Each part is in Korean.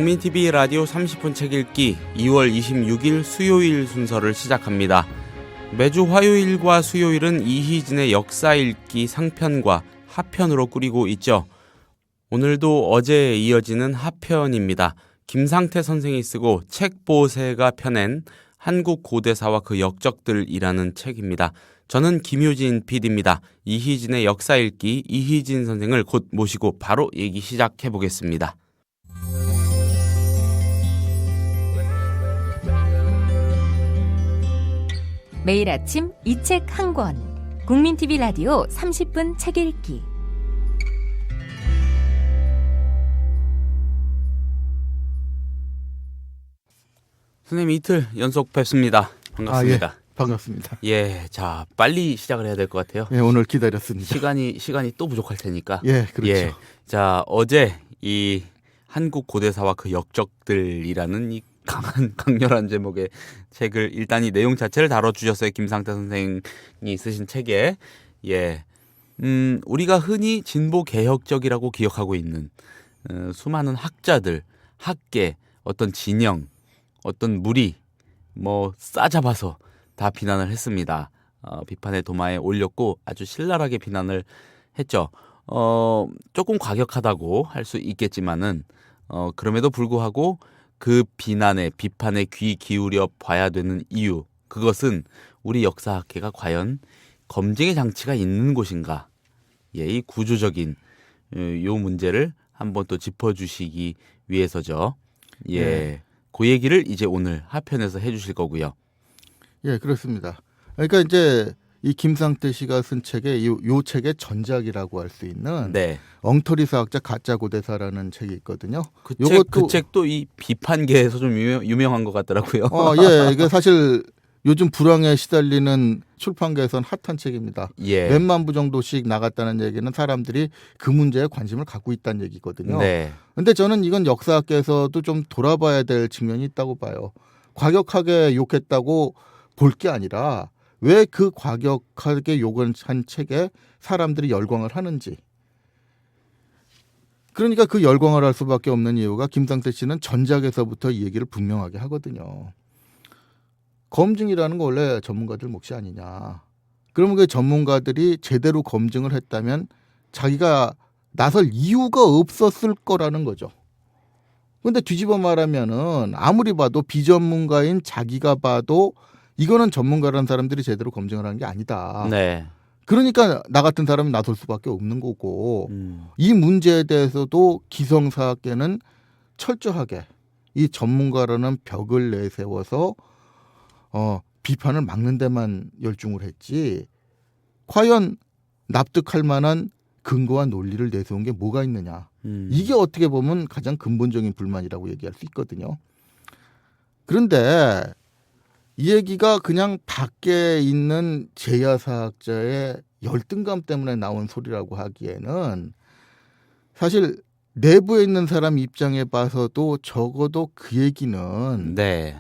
국민TV 라디오 30분 책 읽기 2월 26일 수요일 순서를 시작합니다. 매주 화요일과 수요일은 이희진의 역사 읽기 상편과 하편으로 꾸리고 있죠. 오늘도 어제에 이어지는 하편입니다. 김상태 선생이 쓰고 책보세가 펴낸 한국 고대사와 그 역적들이라는 책입니다. 저는 김효진 PD입니다. 이희진의 역사 읽기 이희진 선생을 곧 모시고 바로 얘기 시작해 보겠습니다. 매일 아침 이 책 한 권. 국민TV 라디오 30분 책 읽기. 선생님 이틀 연속 뵙습니다. 반갑습니다. 예, 반갑습니다. 예, 자 빨리 시작을 해야 될 것 같아요. 예, 오늘 기다렸습니다. 시간이 또 부족할 테니까. 예, 그렇죠. 예, 자 어제 이 한국 고대사와 그 역적들이라는 이 강렬한 제목의 책을 일단 이 내용 자체를 다뤄주셨어요. 김상태 선생이 쓰신 책에. 예, 우리가 흔히 진보 개혁적이라고 기억하고 있는 수많은 학자들, 학계, 어떤 진영, 어떤 무리 뭐 싸잡아서 다 비난을 했습니다. 비판의 도마에 올렸고 아주 신랄하게 비난을 했죠. 조금 과격하다고 할 수 있겠지만은 그럼에도 불구하고 그 비판에 귀 기울여 봐야 되는 이유, 그것은 우리 역사학계가 과연 검증의 장치가 있는 곳인가? 예, 이 구조적인 요 문제를 한번 또 짚어주시기 위해서죠. 예. 네. 그 얘기를 이제 오늘 하편에서 해주실 거고요. 예, 그렇습니다. 그러니까 이제 이 김상태 씨가 쓴 책에 요 책의 전작이라고 할 수 있는 네. 엉터리 사학자 가짜 고대사라는 책이 있거든요. 그 책도 이 비판계에서 좀 유명한 것 같더라고요. 예, 이게 사실 요즘 불황에 시달리는 출판계에서는 핫한 책입니다. 예. 몇만 부 정도씩 나갔다는 얘기는 사람들이 그 문제에 관심을 갖고 있다는 얘기거든요. 네. 근데 저는 이건 역사학계에서도 좀 돌아봐야 될 측면이 있다고 봐요. 과격하게 욕했다고 볼 게 아니라 왜 그 과격하게 욕을 한 책에 사람들이 열광을 하는지. 그러니까 그 열광을 할 수밖에 없는 이유가 김상태 씨는 전작에서부터 이 얘기를 분명하게 하거든요. 검증이라는 거 원래 전문가들 몫이 아니냐. 그러면 그 전문가들이 제대로 검증을 했다면 자기가 나설 이유가 없었을 거라는 거죠. 그런데 뒤집어 말하면은 아무리 봐도 비전문가인 자기가 봐도 이거는 전문가라는 사람들이 제대로 검증을 하는 게 아니다. 네. 그러니까 나 같은 사람이 나설 수밖에 없는 거고 이 문제에 대해서도 기성사학계는 철저하게 이 전문가라는 벽을 내세워서 비판을 막는 데만 열중을 했지 과연 납득할 만한 근거와 논리를 내세운 게 뭐가 있느냐. 이게 어떻게 보면 가장 근본적인 불만이라고 얘기할 수 있거든요. 그런데 이 얘기가 그냥 밖에 있는 제야사학자의 열등감 때문에 나온 소리라고 하기에는 사실 내부에 있는 사람 입장에 봐서도 적어도 그 얘기는 네.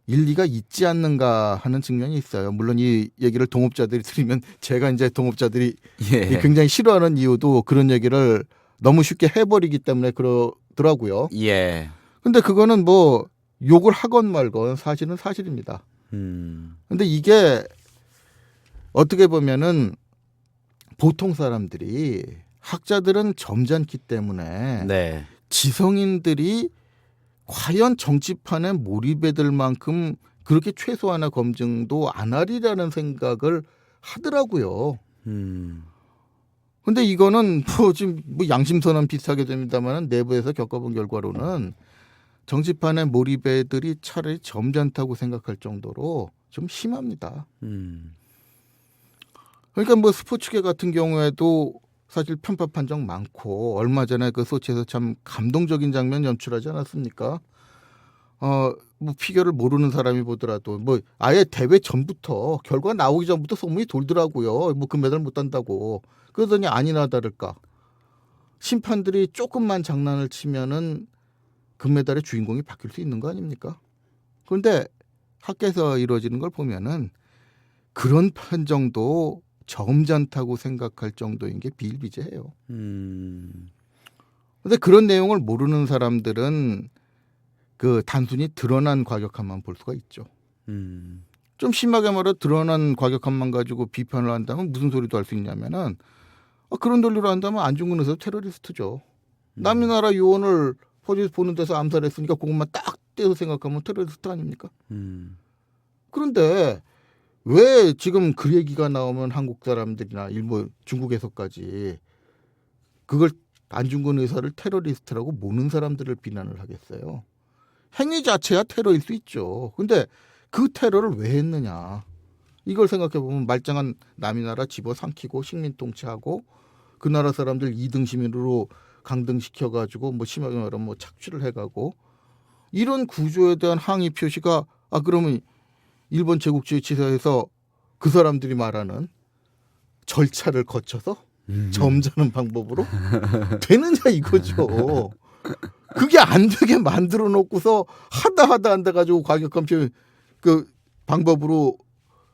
일리가 있지 않는가 하는 측면이 있어요. 물론 이 얘기를 동업자들이 들으면 제가 이제 동업자들이 예. 굉장히 싫어하는 이유도 그런 얘기를 너무 쉽게 해버리기 때문에 그러더라고요. 예. 근데 그거는 뭐 욕을 하건 말건 사실은 사실입니다. 근데 이게 어떻게 보면은 보통 사람들이 학자들은 점잖기 때문에 네. 지성인들이 과연 정치판에 몰입해 들 만큼 그렇게 최소한의 검증도 안 하리라는 생각을 하더라고요. 근데 이거는 뭐 지금 뭐 양심선언 비슷하게 됩니다만 내부에서 겪어본 결과로는 정치판의 몰입애들이 차라리 점잖다고 생각할 정도로 좀 심합니다. 그러니까 뭐 스포츠계 같은 경우에도 사실 편파 판정 많고 얼마 전에 그 소치에서 참 감동적인 장면 연출하지 않았습니까? 뭐 피겨를 모르는 사람이 보더라도 뭐 아예 대회 전부터 결과 나오기 전부터 소문이 돌더라고요. 뭐 금메달 못 딴다고. 그러더니 아니나 다를까 심판들이 조금만 장난을 치면은 금메달의 주인공이 바뀔 수 있는 거 아닙니까? 그런데 학계에서 이루어지는 걸 보면은 그런 판정도 점잖다고 생각할 정도인 게 비일비재해요. 그런데 그런 내용을 모르는 사람들은 그 단순히 드러난 과격함만 볼 수가 있죠. 음. 좀 심하게 말해 드러난 과격함만 가지고 비판을 한다면 무슨 소리도 할 수 있냐면은 그런 논리로 한다면 안중근 의사도 테러리스트죠. 남의 나라 요원을 어디서 보는 데서 암살했으니까 그것만 딱 떼서 생각하면 테러리스트 아닙니까? 그런데 왜 지금 그 얘기가 나오면 한국 사람들이나 일본, 중국에서까지 그걸 안중근 의사를 테러리스트라고 모는 사람들을 비난을 하겠어요? 행위 자체야 테러일 수 있죠. 근데 그 테러를 왜 했느냐? 이걸 생각해 보면 말짱한 남의 나라 집어삼키고 식민 통치하고 그 나라 사람들 2등 시민으로 강등시켜 가지고 뭐 심하게 말하면 뭐 착취를 해가고 이런 구조에 대한 항의 표시가 그러면 일본 제국주의 치사에서 그 사람들이 말하는 절차를 거쳐서 점잖은 방법으로 되느냐 이거죠. 그게 안 되게 만들어 놓고서 하다 안 돼가지고 과격한 그 방법으로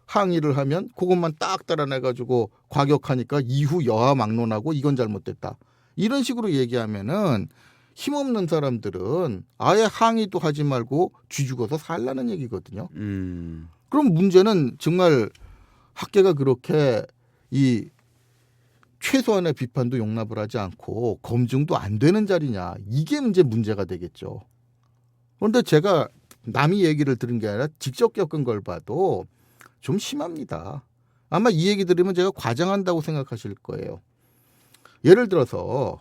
항의를 하면 그것만 딱 따라내가지고 과격하니까 이후 여하 막론하고 이건 잘못됐다. 이런 식으로 얘기하면은 힘없는 사람들은 아예 항의도 하지 말고 쥐 죽어서 살라는 얘기거든요. 그럼 문제는 정말 학계가 그렇게 이 최소한의 비판도 용납을 하지 않고 검증도 안 되는 자리냐. 이게 문제가 되겠죠. 그런데 제가 남이 얘기를 들은 게 아니라 직접 겪은 걸 봐도 좀 심합니다. 아마 이 얘기 들으면 제가 과장한다고 생각하실 거예요. 예를 들어서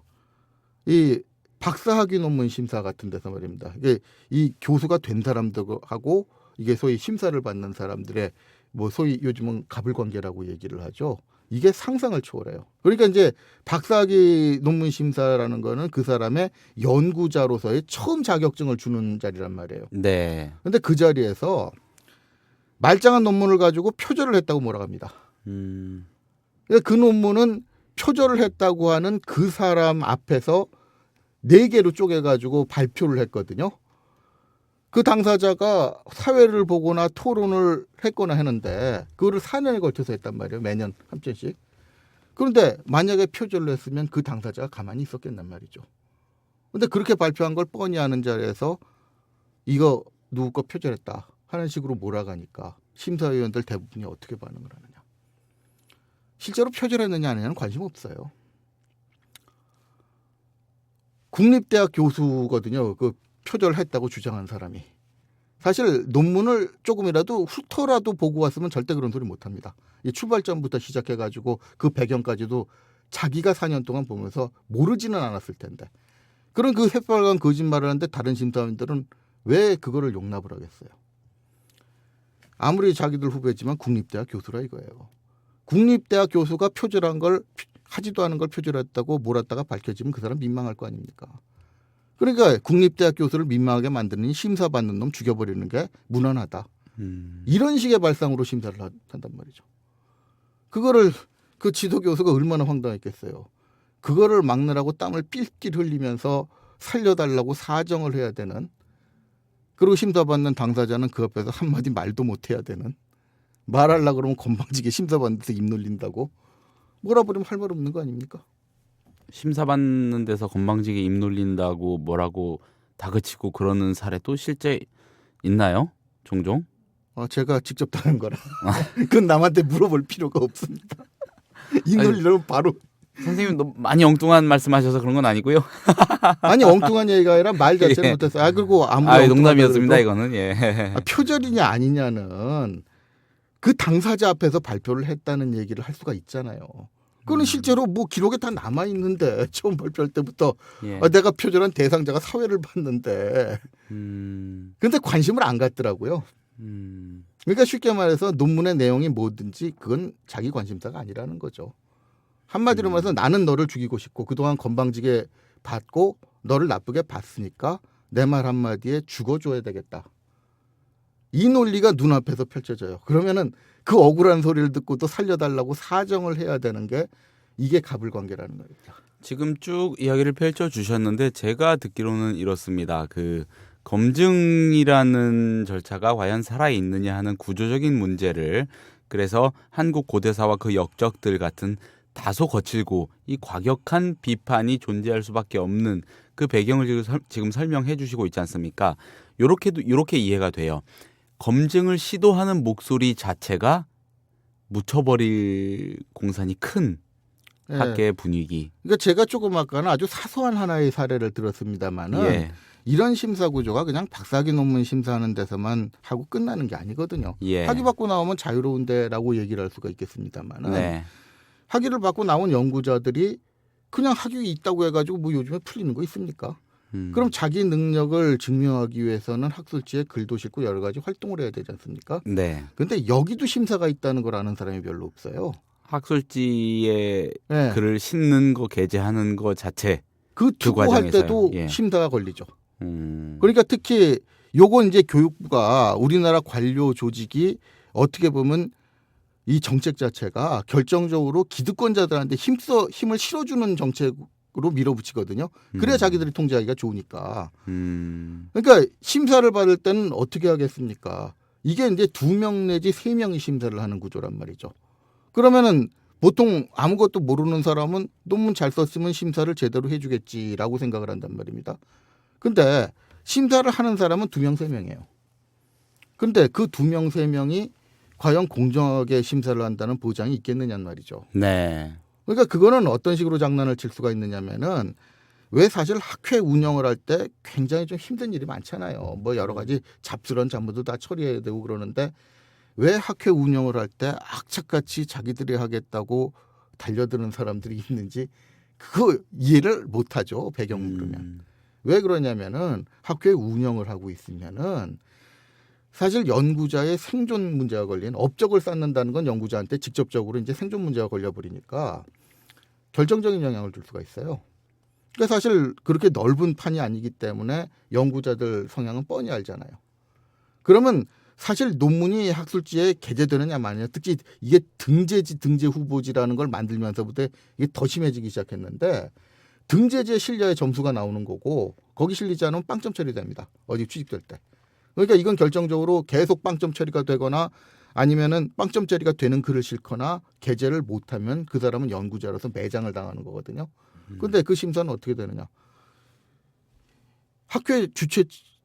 이 박사학위 논문 심사 같은 데서 말입니다. 이게 이 교수가 된 사람들하고 이게 소위 심사를 받는 사람들의 뭐 소위 요즘은 가불관계라고 얘기를 하죠. 이게 상상을 초월해요. 그러니까 이제 박사학위 논문 심사라는 거는 그 사람의 연구자로서의 처음 자격증을 주는 자리란 말이에요. 네. 근데 그 자리에서 말짱한 논문을 가지고 표절을 했다고 몰아갑니다. 그러니까 그 논문은 표절을 했다고 하는 그 사람 앞에서 4개로 쪼개가지고 발표를 했거든요. 그 당사자가 사회를 보거나 토론을 했거나 했는데 그거를 4년에 걸쳐서 했단 말이에요. 매년 한 편씩. 그런데 만약에 표절을 했으면 그 당사자가 가만히 있었겠단 말이죠. 그런데 그렇게 발표한 걸 뻔히 아는 자리에서 이거 누구 거 표절했다 하는 식으로 몰아가니까 심사위원들 대부분이 어떻게 반응을 하느냐. 실제로 표절했느냐 아니냐는 관심 없어요. 국립대학 교수거든요. 그 표절했다고 주장한 사람이. 사실 논문을 조금이라도 훑어라도 보고 왔으면 절대 그런 소리 못합니다. 이 출발점부터 시작해가지고 그 배경까지도 자기가 4년 동안 보면서 모르지는 않았을 텐데. 그런 그 새빨간 거짓말을 하는데 다른 심사위원들은 왜 그거를 용납을 하겠어요. 아무리 자기들 후배지만 국립대학 교수라 이거예요. 국립대학 교수가 표절한 걸 하지도 않은 걸 표절했다고 몰았다가 밝혀지면 그 사람 민망할 거 아닙니까? 그러니까 국립대학 교수를 민망하게 만드는 심사받는 놈 죽여버리는 게 무난하다. 이런 식의 발상으로 심사를 한단 말이죠. 그거를 그 지도교수가 얼마나 황당했겠어요. 그거를 막느라고 땀을 삘삘 흘리면서 살려달라고 사정을 해야 되는, 그리고 심사받는 당사자는 그 앞에서 한마디 말도 못해야 되는, 말하려고 그러면 건방지게 심사받는 데서 입 놀린다고 뭐라 버리면 할 말 없는 거 아닙니까? 심사받는 데서 건방지게 입 놀린다고 뭐라고 다그치고 그러는 사례 또 실제 있나요? 종종? 제가 직접 당한 거라. 그건 남한테 물어볼 필요가 없습니다. 입 놀리려면 바로. 선생님 너무 많이 엉뚱한 말씀하셔서 그런 건 아니고요. 아니 엉뚱한 얘기가 아니라 말 자체를 예. 못했어요. 그리고 아무리 농담이었습니다 이거는. 예. 표절이냐 아니냐는 그 당사자 앞에서 발표를 했다는 얘기를 할 수가 있잖아요. 그거는 실제로 뭐 기록에 다 남아 있는데 처음 발표할 때부터 예. 내가 표절한 대상자가 사회를 봤는데 근데 관심을 안 갖더라고요. 그러니까 쉽게 말해서 논문의 내용이 뭐든지 그건 자기 관심사가 아니라는 거죠. 한마디로 말해서 나는 너를 죽이고 싶고 그동안 건방지게 봤고 너를 나쁘게 봤으니까 내 말 한마디에 죽어줘야 되겠다. 이 논리가 눈앞에서 펼쳐져요. 그러면은 그 억울한 소리를 듣고도 살려달라고 사정을 해야 되는 게 이게 가불관계라는 거예요. 지금 쭉 이야기를 펼쳐주셨는데 제가 듣기로는 이렇습니다. 그 검증이라는 절차가 과연 살아있느냐 하는 구조적인 문제를, 그래서 한국 고대사와 그 역적들 같은 다소 거칠고 이 과격한 비판이 존재할 수밖에 없는 그 배경을 지금 설명해 주시고 있지 않습니까? 요렇게 이해가 돼요. 검증을 시도하는 목소리 자체가 묻혀버릴 공산이 큰 예. 학계의 분위기. 그러니까 제가 조금 아까는 아주 사소한 하나의 사례를 들었습니다만은 예. 이런 심사 구조가 그냥 박사학위 논문 심사하는 데서만 하고 끝나는 게 아니거든요. 예. 학위 받고 나오면 자유로운데라고 얘기를 할 수가 있겠습니다만은 네. 학위를 받고 나온 연구자들이 그냥 학위 있다고 해가지고 뭐 요즘에 풀리는 거 있습니까? 그럼 자기 능력을 증명하기 위해서는 학술지에 글도 싣고 여러 가지 활동을 해야 되지 않습니까? 네. 근데 여기도 심사가 있다는 걸 아는 사람이 별로 없어요. 학술지에 네. 글을 싣는 거 게재하는 거 자체. 그 투고할 과정에서요. 때도 예. 심사가 걸리죠. 음. 그러니까 특히 요건 이제 교육부가 우리나라 관료 조직이 어떻게 보면 이 정책 자체가 결정적으로 기득권자들한테 힘을 실어주는 정책으로 밀어붙이거든요. 그래야 자기들이 통제하기가 좋으니까. 그러니까 심사를 받을 때는 어떻게 하겠습니까? 이게 이제 2명 내지 3명이 심사를 하는 구조란 말이죠. 그러면은 보통 아무것도 모르는 사람은 논문 잘 썼으면 심사를 제대로 해주겠지라고 생각을 한단 말입니다. 근데 심사를 하는 사람은 2명, 3명이에요. 근데 그 2명, 3명이 과연 공정하게 심사를 한다는 보장이 있겠느냐는 말이죠. 네. 그러니까 그거는 어떤 식으로 장난을 칠 수가 있느냐면은 왜 사실 학회 운영을 할 때 굉장히 좀 힘든 일이 많잖아요. 뭐 여러 가지 잡스러운 잡무도 다 처리해야 되고 그러는데 왜 학회 운영을 할 때 악착같이 자기들이 하겠다고 달려드는 사람들이 있는지 그거 이해를 못하죠. 배경 모르면. 왜 그러냐면은 학회 운영을 하고 있으면은 사실 연구자의 생존 문제가 걸린 업적을 쌓는다는 건 연구자한테 직접적으로 이제 생존 문제가 걸려버리니까 결정적인 영향을 줄 수가 있어요. 그러니까 사실 그렇게 넓은 판이 아니기 때문에 연구자들 성향은 뻔히 알잖아요. 그러면 사실 논문이 학술지에 게재되느냐 마느냐 특히 이게 등재지 등재 후보지라는 걸 만들면서부터 이게 더 심해지기 시작했는데 등재지에 실려야 점수가 나오는 거고 거기 실리지 않으면 빵점 처리됩니다. 어디 취직될 때. 그러니까 이건 결정적으로 계속 빵점 처리가 되거나 아니면은 빵점 처리가 되는 글을 싣거나 게재를 못하면 그 사람은 연구자로서 매장을 당하는 거거든요. 근데 그 심사는 어떻게 되느냐. 학회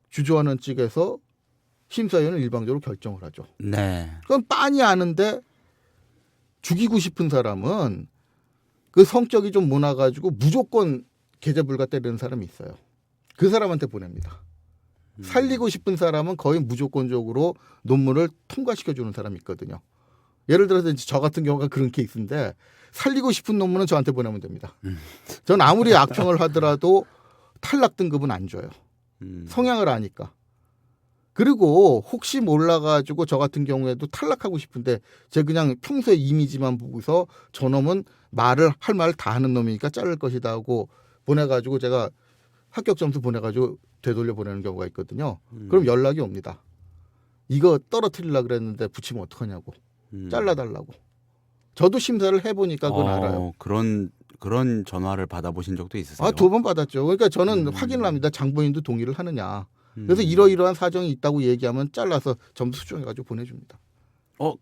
주조하는 측에서 심사위원은 일방적으로 결정을 하죠. 네. 그건 빤히 아는데 죽이고 싶은 사람은 그 성격이 좀 모나가지고 무조건 게재 불가 때리는 사람이 있어요. 그 사람한테 보냅니다. 살리고 싶은 사람은 거의 무조건적으로 논문을 통과시켜주는 사람이 있거든요. 예를 들어서 이제 저 같은 경우가 그런 케이스인데 살리고 싶은 논문은 저한테 보내면 됩니다. 전 아무리 악평을 하더라도 탈락 등급은 안 줘요. 성향을 아니까. 그리고 혹시 몰라가지고 저 같은 경우에도 탈락하고 싶은데 제가 그냥 평소에 이미지만 보고서 저놈은 할 말을 다 하는 놈이니까 자를 것이다 하고 보내가지고 제가 합격 점수 보내가지고 되돌려 보내는 경우가 있거든요. 그럼 연락이 옵니다. 이거 떨어뜨리려고 그랬는데 붙이면 어떡하냐고. 잘라달라고. 저도 심사를 해보니까 그건 알아요. 그런 전화를 받아보신 적도 있으세요? 2번 받았죠. 그러니까 저는 확인을 합니다. 장본인도 동의를 하느냐. 그래서 이러이러한 사정이 있다고 얘기하면 잘라서 점수 수정해가지고 보내줍니다.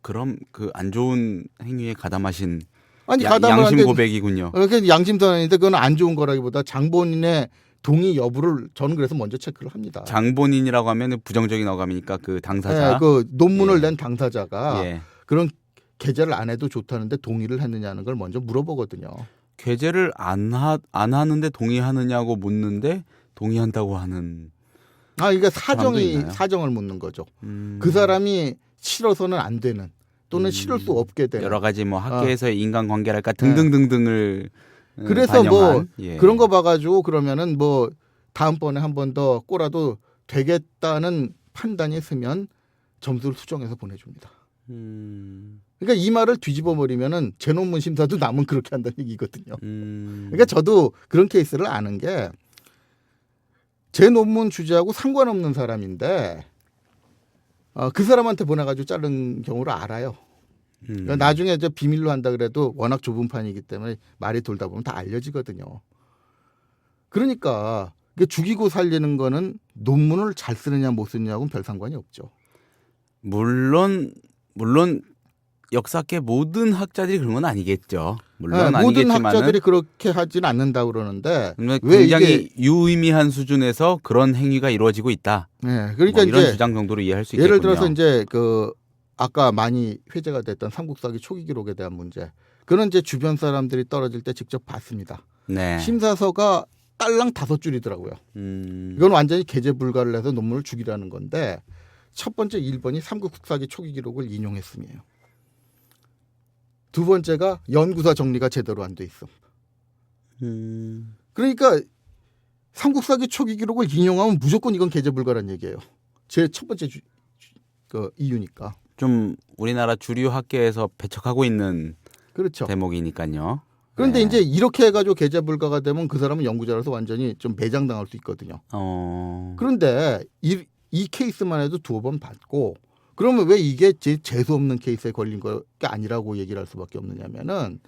그럼 그 안 좋은 행위에 가담하신 아니 양심 고백이군요. 그러니까 양심선언인데 그건 안 좋은 거라기보다 장본인의 동의 여부를 저는 그래서 먼저 체크를 합니다. 장본인이라고 하면 부정적인 어감이니까 그 당사자. 네, 그 논문을 낸 당사자가 예. 그런 게재를 안 해도 좋다는데 동의를 했느냐는 걸 먼저 물어보거든요. 게재를 안 하는데 동의하느냐고 묻는데 동의한다고 하는. 그러니까 사람도 있나요? 사정을 묻는 거죠. 그 사람이 싫어서는 안 되는 또는 싫을 수 없게 되는 여러 가지 뭐 학계에서의 인간관계랄까 등등등등을 그래서 반영한, 뭐 예. 그런 거 봐가지고 그러면은 뭐 다음번에 한 번 더 꼬라도 되겠다는 판단이 있으면 점수를 수정해서 보내줍니다. 그러니까 이 말을 뒤집어 버리면은 제 논문 심사도 남은 그렇게 한다는 얘기거든요. 그러니까 저도 그런 케이스를 아는 게 제 논문 주제하고 상관없는 사람인데 그 사람한테 보내가지고 자른 경우를 알아요. 그러니까 나중에 저 비밀로 한다 그래도 워낙 좁은 판이기 때문에 말이 돌다 보면 다 알려지거든요. 그러니까 죽이고 살리는 거는 논문을 잘 쓰느냐 못 쓰느냐하고는 별 상관이 없죠. 물론 역사계 모든 학자들이 그런 건 아니겠죠. 물론 모든 아니겠지만은 학자들이 그렇게 하지는 않는다 그러는데 왜 왜 굉장히 이게 유의미한 수준에서 그런 행위가 이루어지고 있다. 그러니까 뭐 이런 이제 주장 정도로 이해할 수 있겠군요. 예를 들어서 이제 그 아까 많이 회자가 됐던 삼국사기 초기 기록에 대한 문제. 그는 이제 주변 사람들이 떨어질 때 직접 봤습니다. 네. 심사서가 딸랑 5줄이더라고요. 이건 완전히 게재 불가를 해서 논문을 죽이라는 건데 첫 번째 1번이 삼국사기 초기 기록을 인용했음이에요. 두 번째가 연구사 정리가 제대로 안 돼 있음. 그러니까 삼국사기 초기 기록을 인용하면 무조건 이건 게재 불가란 얘기예요. 제 첫 번째 그 이유니까. 좀 우리나라 주류 학계에서 배척하고 있는 그렇죠. 대목이니까요. 그런데 네. 이제 이렇게 해가지고 게재 불가가 되면 그 사람은 연구자라서 완전히 좀 매장당할 수 있거든요. 그런데 이 케이스만 해도 2번 받고 그러면 왜 이게 재수 없는 케이스에 걸린 게 아니라고 얘기를 할 수밖에 없느냐면은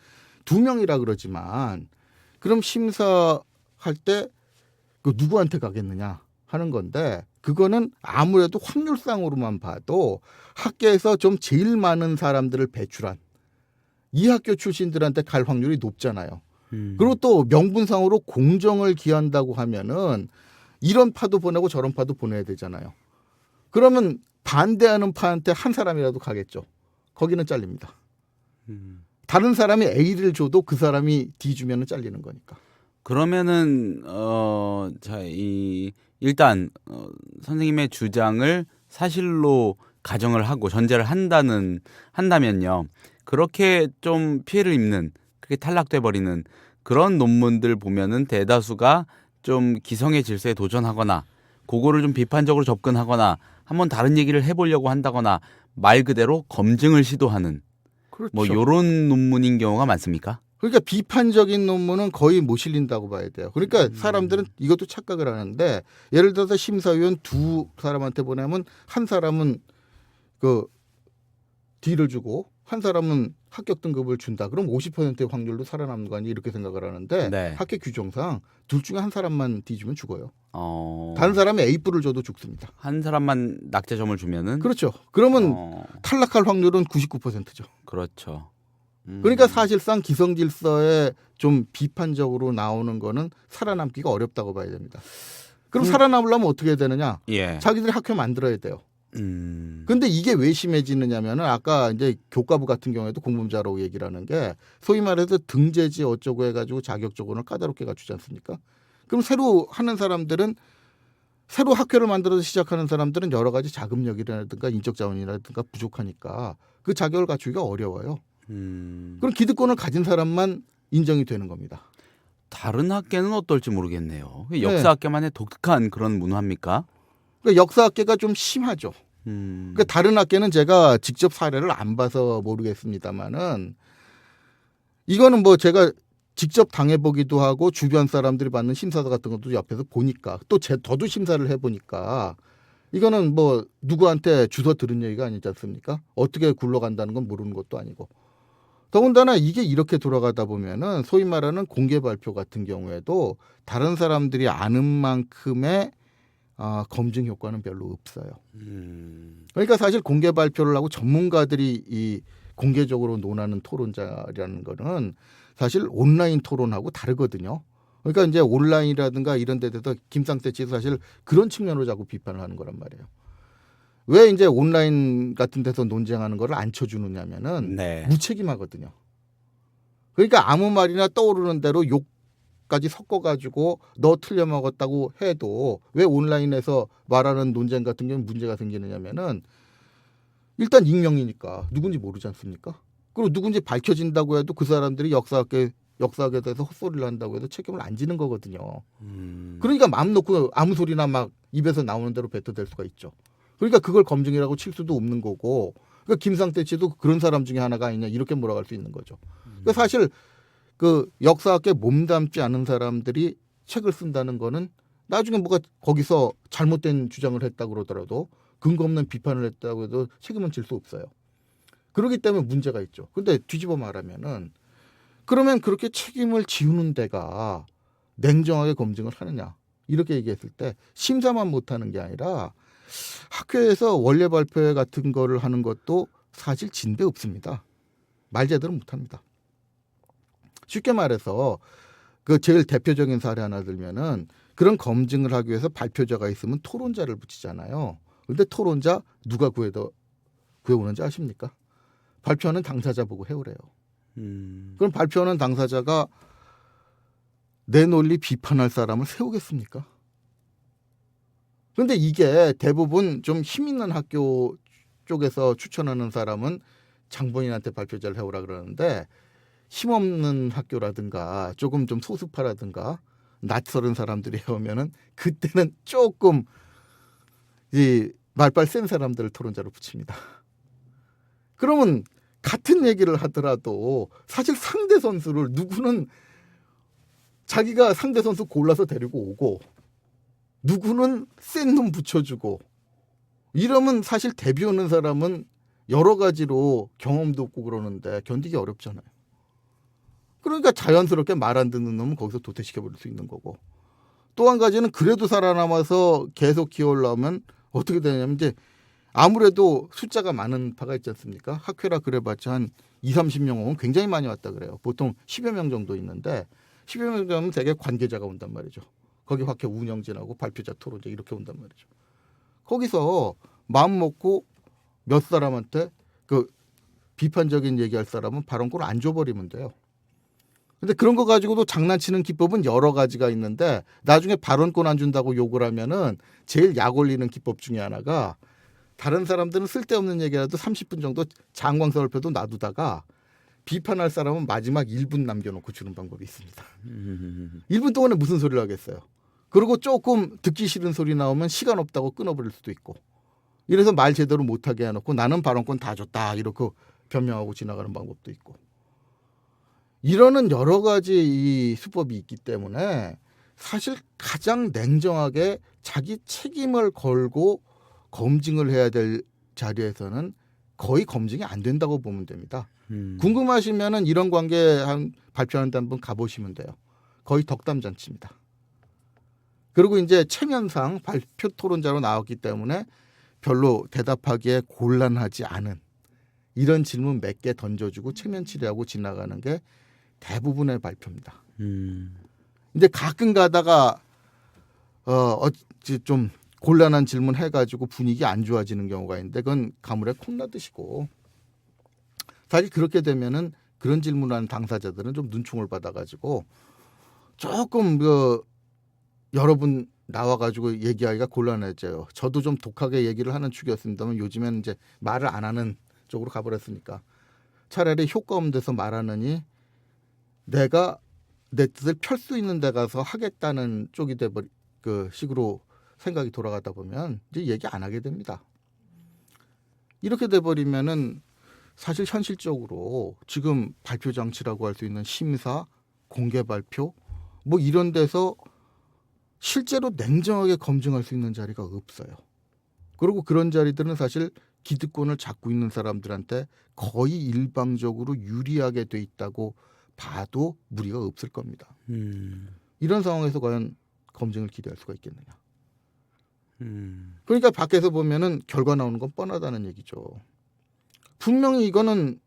2명이라 그러지만 그럼 심사할 때 그 누구한테 가겠느냐 하는 건데 그거는 아무래도 확률상으로만 봐도 학계에서 좀 제일 많은 사람들을 배출한 이 학교 출신들한테 갈 확률이 높잖아요. 그리고 또 명분상으로 공정을 기한다고 하면은 이런 파도 보내고 저런 파도 보내야 되잖아요. 그러면 반대하는 파한테 한 사람이라도 가겠죠. 거기는 잘립니다. 다른 사람이 A를 줘도 그 사람이 D 주면은 잘리는 거니까. 그러면은 일단 선생님의 주장을 사실로 가정을 하고 전제를 한다면요. 그렇게 좀 피해를 입는 그렇게 탈락돼 버리는 그런 논문들 보면은 대다수가 좀 기성의 질서에 도전하거나 그거를 좀 비판적으로 접근하거나 한번 다른 얘기를 해보려고 한다거나 말 그대로 검증을 시도하는 그렇죠. 뭐 요런 논문인 경우가 많습니까? 그러니까 비판적인 논문은 거의 못 실린다고 봐야 돼요. 그러니까 사람들은 이것도 착각을 하는데 예를 들어서 심사위원 2사람한테 보내면 한 사람은 그 D를 주고 한 사람은 합격 등급을 준다. 그럼 50%의 확률로 살아남는 거 아니 이렇게 생각을 하는데 네. 학계 규정상 둘 중에 한 사람만 D 주면 죽어요. 어... 다른 사람이 A뿔을 줘도 죽습니다. 한 사람만 낙제점을 주면은 그렇죠. 그러면 탈락할 확률은 99%죠. 그렇죠. 그러니까 사실상 기성질서에 좀 비판적으로 나오는 거는 살아남기가 어렵다고 봐야 됩니다. 그럼 살아남으려면 어떻게 해야 되느냐? 예. 자기들이 학교 만들어야 돼요. 근데 이게 왜 심해지느냐면은 아까 이제 교과부 같은 경우에도 공범자라고 얘기를 하는 게 소위 말해서 등재지 어쩌고 해가지고 자격 조건을 까다롭게 갖추지 않습니까? 그럼 새로 하는 사람들은 새로 학교를 만들어서 시작하는 사람들은 여러 가지 자금력이라든가 인적 자원이라든가 부족하니까 그 자격을 갖추기가 어려워요. 그럼 기득권을 가진 사람만 인정이 되는 겁니다. 다른 학계는 어떨지 모르겠네요. 역사학계만의 독특한 그런 문화입니까? 그러니까 역사학계가 좀 심하죠. 그러니까 다른 학계는 제가 직접 사례를 안 봐서 모르겠습니다만은 이거는 뭐 제가 직접 당해보기도 하고 주변 사람들이 받는 심사서 같은 것도 옆에서 보니까 또 저도 심사를 해보니까 이거는 뭐 누구한테 주워 들은 얘기가 아니지 않습니까? 어떻게 굴러간다는 건 모르는 것도 아니고. 더군다나 이게 이렇게 돌아가다 보면은 소위 말하는 공개 발표 같은 경우에도 다른 사람들이 아는 만큼의 검증 효과는 별로 없어요. 그러니까 사실 공개 발표를 하고 전문가들이 이 공개적으로 논하는 토론자라는 거는 사실 온라인 토론하고 다르거든요. 그러니까 이제 온라인이라든가 이런 데 대해서 김상태 씨도 사실 그런 측면으로 자꾸 비판을 하는 거란 말이에요. 왜 이제 온라인 같은 데서 논쟁하는 거를 안 쳐주느냐면은 네. 무책임하거든요. 그러니까 아무 말이나 떠오르는 대로 욕까지 섞어가지고 너 틀려먹었다고 해도 왜 온라인에서 말하는 논쟁 같은 경우는 문제가 생기느냐면은 일단 익명이니까 누군지 모르지 않습니까? 그리고 누군지 밝혀진다고 해도 그 사람들이 역사학에 대해서 헛소리를 한다고 해도 책임을 안 지는 거거든요. 그러니까 마음 놓고 아무 소리나 막 입에서 나오는 대로 뱉어댈 수가 있죠. 그러니까 그걸 검증이라고 칠 수도 없는 거고 그러니까 김상태 씨도 그런 사람 중에 하나가 아니냐 이렇게 몰아갈 수 있는 거죠. 그러니까 사실 그 역사학계 몸담지 않은 사람들이 책을 쓴다는 거는 나중에 뭐가 거기서 잘못된 주장을 했다 그러더라도 근거 없는 비판을 했다고 해도 책임은 질 수 없어요. 그렇기 때문에 문제가 있죠. 근데 뒤집어 말하면은 그러면 그렇게 책임을 지우는 데가 냉정하게 검증을 하느냐 이렇게 얘기했을 때 심사만 못하는 게 아니라 학교에서 원래 발표회 같은 거를 하는 것도 사실 진배 없습니다. 말 제대로 못합니다. 쉽게 말해서 그 제일 대표적인 사례 하나 들면은 그런 검증을 하기 위해서 발표자가 있으면 토론자를 붙이잖아요. 근데 토론자 누가 구해오는지 아십니까? 발표하는 당사자 보고 해오래요. 그럼 발표하는 당사자가 내 논리 비판할 사람을 세우겠습니까? 그런데 이게 대부분 좀 힘 있는 학교 쪽에서 추천하는 사람은 장본인한테 발표자를 해오라 그러는데 힘없는 학교라든가 조금 좀 소수파라든가 낯설은 사람들이 해오면은 그때는 조금 이 말빨 센 사람들을 토론자로 붙입니다. 그러면 같은 얘기를 하더라도 사실 상대 선수를 누구는 자기가 상대 선수 골라서 데리고 오고 누구는 센 놈 붙여주고 이러면 사실 데뷔 오는 사람은 여러 가지로 경험도 없고 그러는데 견디기 어렵잖아요. 그러니까 자연스럽게 말 안 듣는 놈은 거기서 도태시켜버릴 수 있는 거고 또 한 가지는 그래도 살아남아서 계속 기어올라오면 어떻게 되냐면 이제 아무래도 숫자가 많은 파가 있지 않습니까? 학회라 그래봤자 한 20-30명 오면 굉장히 많이 왔다 그래요. 보통 10여 명 정도 있는데 10여 명 정도면 되게 관계자가 온단 말이죠. 거기 학회 운영진하고 발표자 토론자 이렇게 온단 말이죠. 거기서 마음 먹고 몇 사람한테 그 비판적인 얘기할 사람은 발언권을 안 줘버리면 돼요. 근데 그런 거 가지고도 장난치는 기법은 여러 가지가 있는데 나중에 발언권 안 준다고 욕을 하면은 제일 약 올리는 기법 중에 하나가 다른 사람들은 쓸데없는 얘기라도 30분 정도 장광설표도 놔두다가 비판할 사람은 마지막 1분 남겨놓고 주는 방법이 있습니다. 1분 동안에 무슨 소리를 하겠어요. 그리고 조금 듣기 싫은 소리 나오면 시간 없다고 끊어버릴 수도 있고 이래서 말 제대로 못하게 해놓고 나는 발언권 다 줬다 이렇게 변명하고 지나가는 방법도 있고 이러는 여러 가지 이 수법이 있기 때문에 사실 가장 냉정하게 자기 책임을 걸고 검증을 해야 될 자리에서는 거의 검증이 안 된다고 보면 됩니다. 궁금하시면은 이런 관계 한 발표하는 데 한번 가보시면 돼요. 거의 덕담잔치입니다. 그리고 이제 체면상 발표 토론자로 나왔기 때문에 별로 대답하기에 곤란하지 않은 이런 질문 몇 개 던져주고 체면 치레하고 지나가는 게 대부분의 발표입니다. 근데 가끔 가다가 좀 곤란한 질문 해가지고 분위기 안 좋아지는 경우가 있는데 그건 가물에 콩나듯이고 사실 그렇게 되면은 그런 질문하는 당사자들은 좀 눈총을 받아가지고 조금 여러분 나와가지고 얘기하기가 곤란해져요. 저도 좀 독하게 얘기를 하는 축이었습니다만 요즘에는 이제 말을 안 하는 쪽으로 가버렸으니까 차라리 효과 없는 데서 말하느니 내가 내 뜻을 펼 수 있는 데 가서 하겠다는 쪽이 돼버리 그 식으로 생각이 돌아가다 보면 이제 얘기 안 하게 됩니다. 이렇게 돼버리면은 사실 현실적으로 지금 발표 장치라고 할 수 있는 심사, 공개 발표 뭐 이런 데서 실제로 냉정하게 검증할 수 있는 자리가 없어요. 그리고 그런 자리들은 사실 기득권을 잡고 있는 사람들한테 거의 일방적으로 유리하게 돼 있다고 봐도 무리가 없을 겁니다. 이런 상황에서 과연 검증을 기대할 수가 있겠느냐. 그러니까 밖에서 보면은 결과 나오는 건 뻔하다는 얘기죠. 분명히 이거는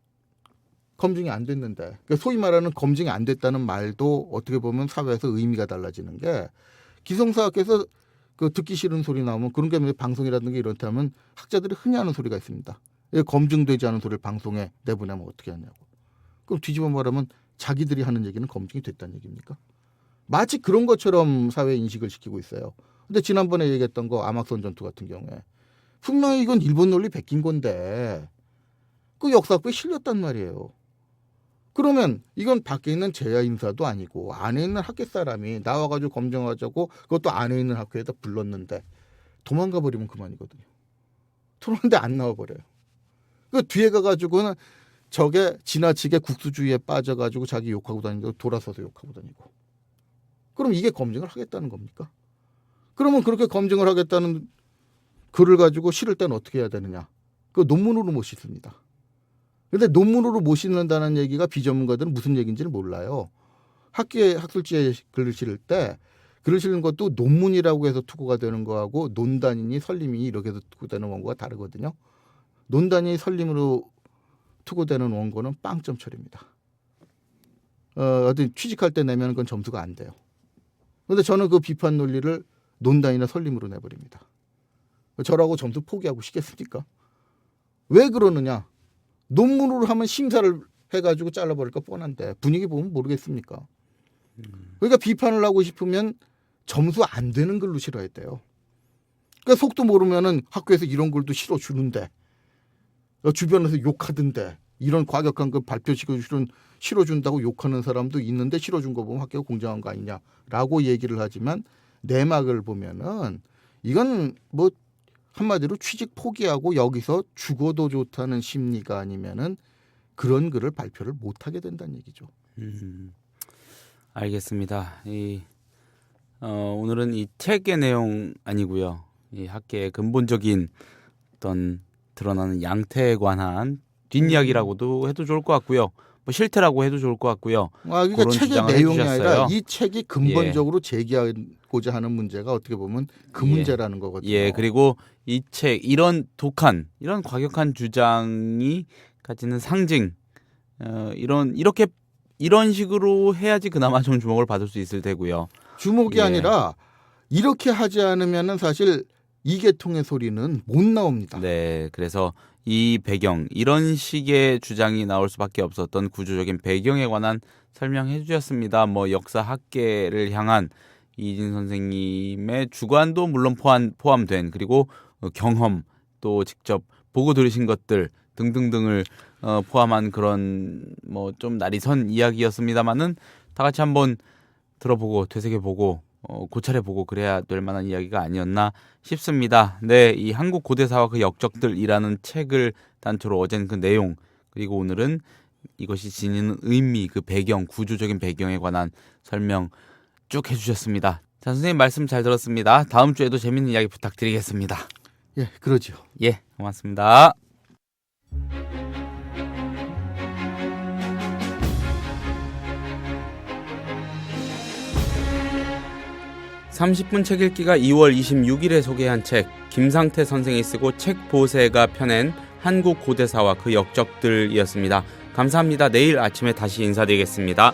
검증이 안 됐는데 그러니까 소위 말하는 검증이 안 됐다는 말도 어떻게 보면 사회에서 의미가 달라지는 게 기성사학에서 그 듣기 싫은 소리 나오면 그런 게 방송이라든가 이렇다면 학자들이 흔히 하는 소리가 있습니다. 검증되지 않은 소리를 방송에 내보내면 어떻게 하냐고. 그럼 뒤집어 말하면 자기들이 하는 얘기는 검증이 됐다는 얘기입니까? 마치 그런 것처럼 사회 인식을 시키고 있어요. 근데 지난번에 얘기했던 거 아막선 전투 같은 경우에 분명히 이건 일본 논리 베낀 건데 그 역사학부에 실렸단 말이에요. 그러면 이건 밖에 있는 제야 인사도 아니고 안에 있는 학교 사람이 나와가지고 검증하자고 그것도 안에 있는 학교에다 불렀는데 도망가 버리면 그만이거든요. 토론인데 안 나와버려요. 그 뒤에 가가지고는 저게 지나치게 국수주의에 빠져가지고 자기 욕하고 다니고 돌아서서 욕하고 다니고. 그럼 이게 검증을 하겠다는 겁니까? 그러면 그렇게 검증을 하겠다는 글을 가지고 실을 때는 어떻게 해야 되느냐? 그 논문으로 못 싣습니다. 근데 논문으로 못 싣는다는 얘기가 비전문가들은 무슨 얘기인지를 몰라요. 학교에 학술지에 글을 실을 때 글을 실는 것도 논문이라고 해서 투고가 되는 거하고 논단이니 설림이니 이렇게 해서 투고되는 원고가 다르거든요. 논단이 설림으로 투고되는 원고는 빵점 처리입니다. 어디 취직할 때 내면 그건 점수가 안 돼요. 그런데 저는 그 비판 논리를 논단이나 설림으로 내버립니다. 저라고 점수 포기하고 싶겠습니까? 왜 그러느냐? 논문으로 하면 심사를 해가지고 잘라버릴까 뻔한데 분위기 보면 모르겠습니까? 그러니까 비판을 하고 싶으면 점수 안 되는 글로 실어야 돼요. 그러니까 속도 모르면은 학교에서 이런 글도 실어주는데 주변에서 욕하던데 이런 과격한 그 발표식을 실어준다고 욕하는 사람도 있는데 실어준 거 보면 학교가 공정한 거 아니냐라고 얘기를 하지만 내막을 보면은 이건 뭐 한마디로 취직 포기하고 여기서 죽어도 좋다는 심리가 아니면은 그런 글을 발표를 못하게 된다는 얘기죠. 알겠습니다. 오늘은 이 책의 내용 아니고요. 이 학계의 근본적인 어떤 드러나는 양태에 관한 뒷이야기라고도 해도 좋을 것 같고요. 뭐 실태라고 해도 좋을 것 같고요. 그러니까 그런 책의 주장을 내용이 해주셨어요. 아니라 이 책이 근본적으로 제기하고자 하는 문제가 어떻게 보면 그 예. 문제라는 거거든요. 예, 그리고 이 책 이런 독한, 이런 과격한 주장이 가지는 상징, 이런 식으로 해야지 그나마 좀 주목을 받을 수 있을 테고요. 주목이 예. 아니라 이렇게 하지 않으면은 사실 이계통의 소리는 못 나옵니다. 네, 그래서 이 배경, 이런 식의 주장이 나올 수밖에 없었던 구조적인 배경에 관한 설명해 주셨습니다. 뭐 역사 학계를 향한 이진 선생님의 주관도 물론 포함된 그리고 경험 또 직접 보고 들으신 것들 등등등을 포함한 그런 뭐 좀 날이 선 이야기였습니다만은 다 같이 한번 들어보고 되새겨보고 고찰해보고 그래야 될 만한 이야기가 아니었나 싶습니다. 네, 이 한국 고대사와 그 역적들이라는 책을 단초로 어젠 그 내용 그리고 오늘은 이것이 지니는 의미, 그 배경, 구조적인 배경에 관한 설명 쭉 해주셨습니다. 자, 선생님 말씀 잘 들었습니다. 다음 주에도 재밌는 이야기 부탁드리겠습니다. 예, 그러죠. 예, 고맙습니다. 30분 책 읽기가 2월 26일에 소개한 책, 김상태 선생이 쓰고 책보세가 펴낸 한국 고대사와 그 역적들이었습니다. 감사합니다. 내일 아침에 다시 인사드리겠습니다.